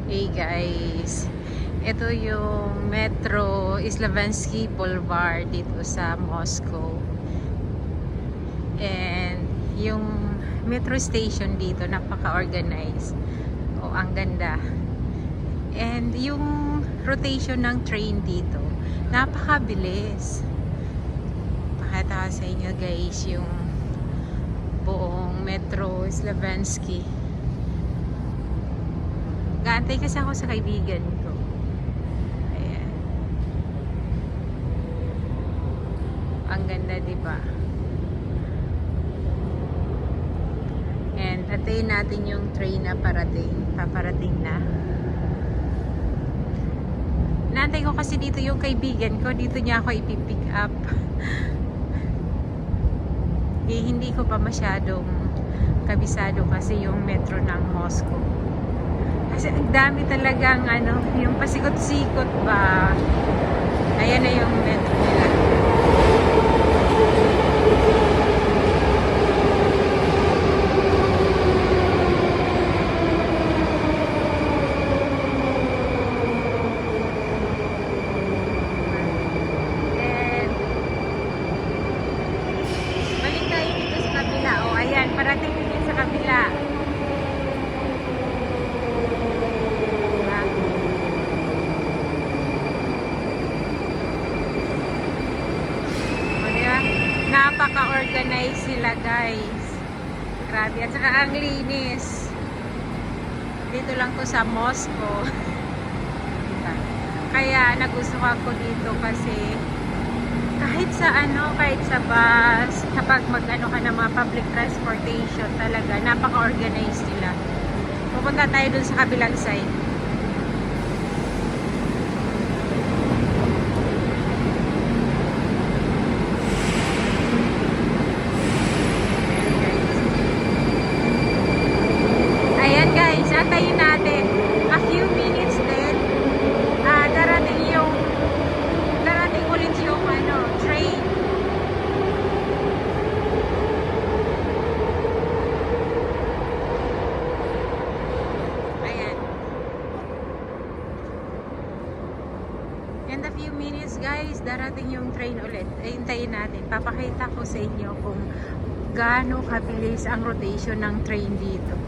Hey guys, ito yung Metro Islavanski Boulevard dito sa Moscow. And yung metro station dito napaka-organized. Oh, ang ganda. And yung rotation ng train dito, napakabilis. Pakita ko sa inyo guys yung buong Metro Islavanski. Gaantay kasi ako sa kaibigan ko. Ayan. Ang ganda, diba? And antayin natin yung train na paparating na. Naantay ko kasi dito yung kaibigan ko. Dito niya ako ipipick up. Hindi ko pa masyadong kabisado kasi yung metro ng Moscow. Kasi ang dami talagang yung pasikot-sikot ba. Ayan na yung metro nila. And balik tayo dito sa kabila. O ayan, parating din sa kabila. Napaka-organize sila guys. Grabe. At saka ang linis. Dito lang to sa Moscow. Kaya nagustuhan ko dito kasi kahit sa bus, kapag ka ng mga public transportation talaga, napaka-organize nila. Pupunta tayo dun sa kabilang side. Antayin natin a few minutes din darating ulit yung train. Ayan, and a few minutes guys, darating yung train ulit. Hintayin natin, papakita ko sa inyo kung gaano kabilis ang rotation ng train dito.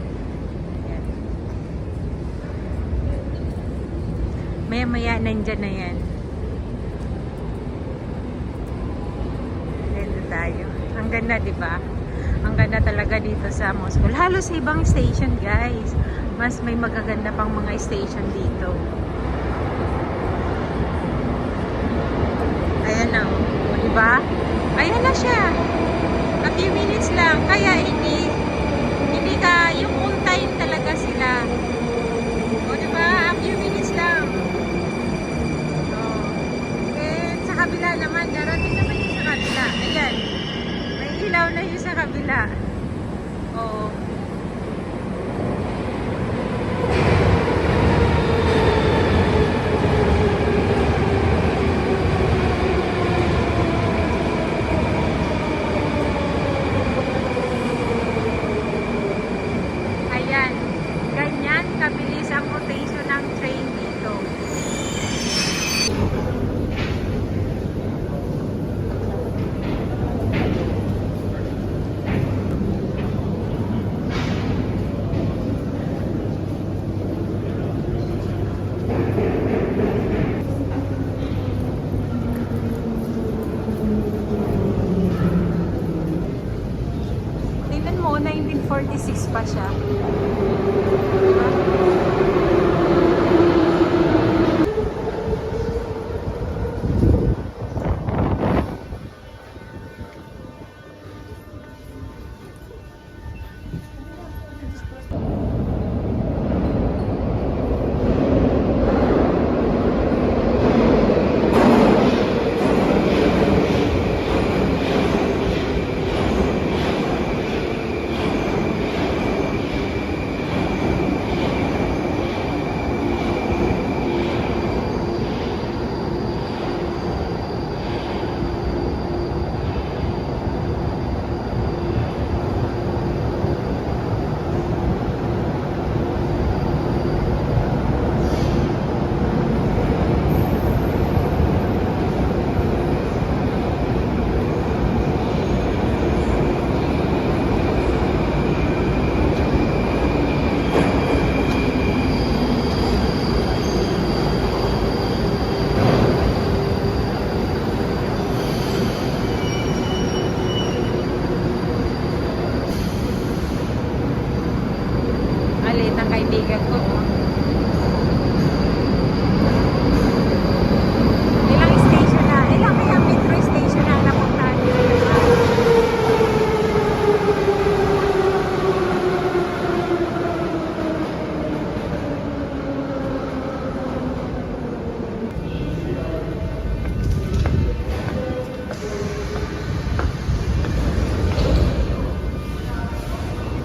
Maya-maya nandyan na yan. Dito tayo. Ang ganda, diba? Ang ganda talaga dito sa Moscow. Halos sa ibang station, guys. Mas may magaganda pang mga station dito. Ayan na. O, diba? Ayan na siya. A few minutes lang. Kaya hindi yung on time talaga sila. O, diba? A few minutes lang. Kabila naman, darating naman yung sa kabila. Ayan, may ilaw na yung sa kabila. Oo. Ayan, ganyan kabilis ang rotation ng train dito. Tingnan mo, 1946 pa siya. Diba?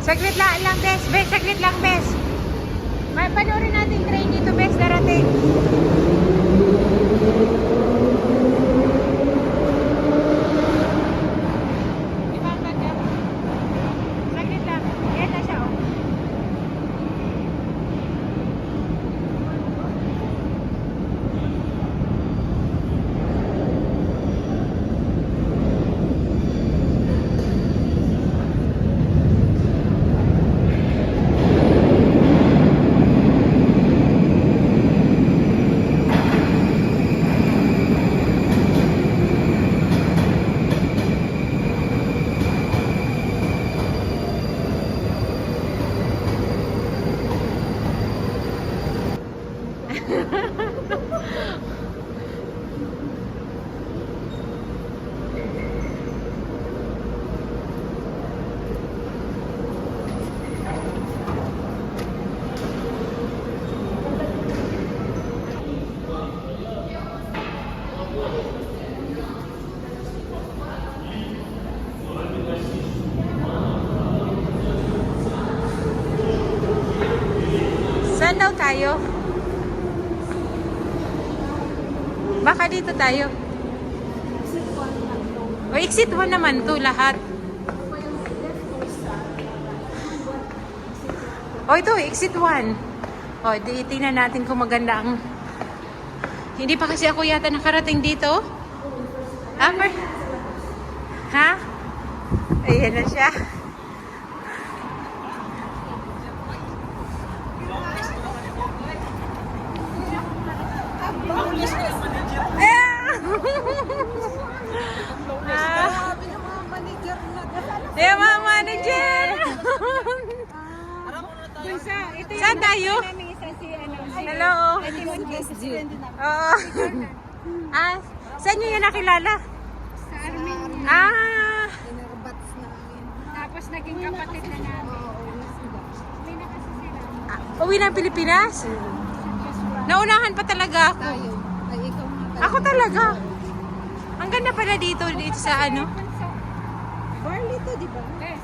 Saglit lang, Bes. Bes, saglit lang, Bes. Panoorin natin train dito, Bes, darating. Saglit lang. Yan na siya, oh. Saan daw tayo? Baka dito tayo. O, exit 1 naman to lahat. O, ito, exit 1. O, tingnan natin kung maganda ang... Hindi pa kasi ako yata nakarating dito. Ha? Ayan na siya. Mga manager. Saan tayo? Hello. Oo. Saan nyo yun nakilala? Sa Armin. Tapos naging kapatid na namin. Uwi na kasi sila. Uwi ng Pilipinas? Naunahan pa talaga ako. Tayo. Ay, ikaw nga. Ako talaga. Ang ganda pala dito sa ano. Barley to, di ba? Yes.